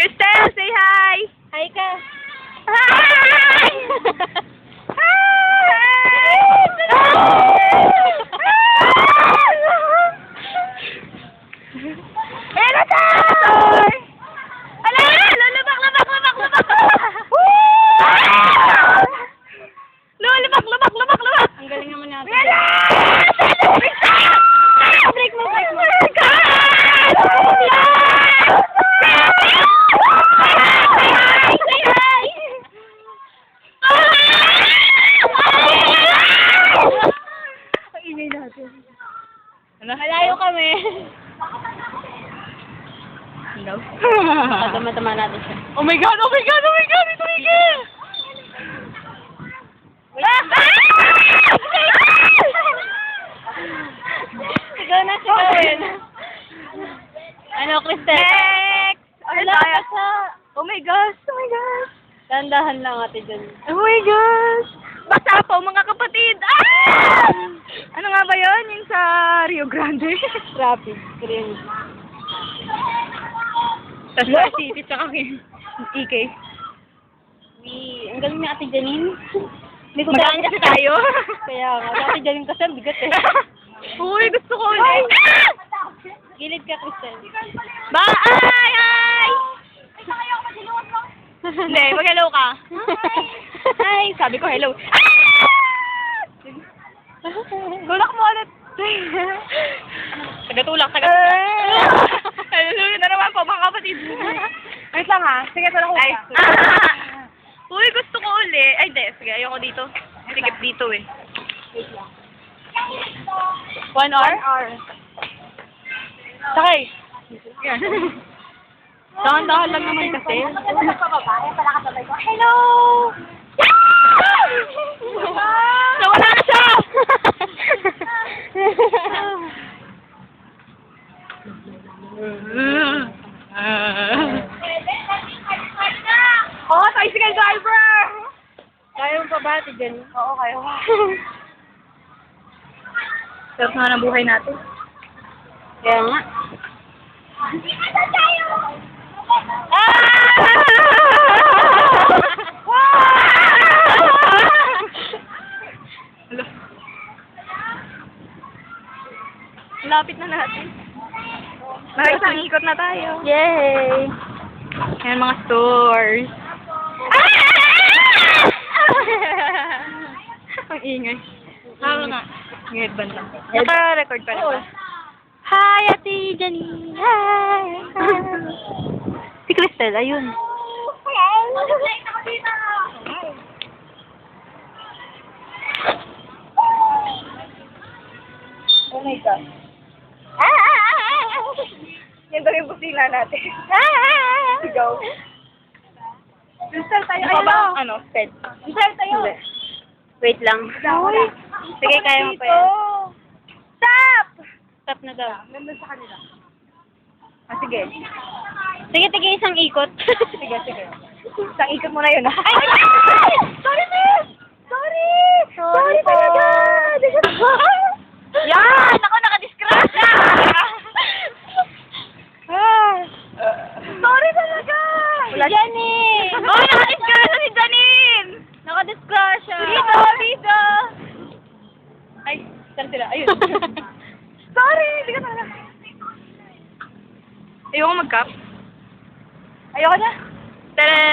Cristel, say hi! Hi ka. Hi! Meron ka! Ala! Lulubak! Lulubak! Ang galing naman natin. Meron! Break mo. Ang ingay natin. Malayo kami. Hello? Tama natin siya. Oh my God! Ito Miguel! Sigaw na sigawin. Ano, Cristel? Next! Wala ka sa... Oh my gosh! Dahan-dahan lang ate dyan. Oh my gosh! Basta po mga kapatid! Ah! Ano nga ba yun? Yung sa Rio Grande? Rapid. Green. Tapos sa City, tsaka EK. Ang galing ni ate Janine. Hindi ko Maganda kasi tayo. Kaya nga, ate Janine kasi ang bigat eh. Uy, gusto ko ulit. Gilid ka, Cristel. Bye! Hindi, mag-hello ka. Hi! Sabi ko hello. Tulak mo ulit. Tagatulak. Hello na naman po mga kapatid. Wait lang ha. Sige, tulak ko. Ay. Uy, gusto ko uli. Ay, di. Sige, ayoko dito. Sigip dito eh. 1 hour? Sakay. Yan. Dahan-dahan lang naman kasi. Hello! Nawala na siya! Oh, tricycle driver! Kaya mo pa ba, ate Janine? Oo, kaya ko. Sarap na ng buhay natin. Kaya nga. Lapit na natin. Isang ikot na tayo. Yay! Yan mga stores. Ang ingay. Oo nga. Ang headband lang. Naka-record pa na ba? Hi, ate Janine! Hi! Si Cristel, ayun. Oh my God. Yan daw yung busina natin. Sigaw. Cristel, tayo Ano ba? Ano? Sped. Cristel, tayo. Hindi. Wait lang. Sige, kaya mo pa yan. Stop! Stop na daw. Nandun sa kanila. Ah, sige. Sige, tigil isang ikot. Sige. Isang ikot mo na yun, ha? Ay! Sorry, miss! Sorry po. talaga! Yan! Ako nakadisgrasya! Sorry talaga! Si Janine! Oh, nakadisgrasya si Janine! Nakadisgrasya! Dito! Ay, saan sila? Ayun. Sorry! Hindi ka talaga. Ayoko mag-cup. Ayoko na. Tada!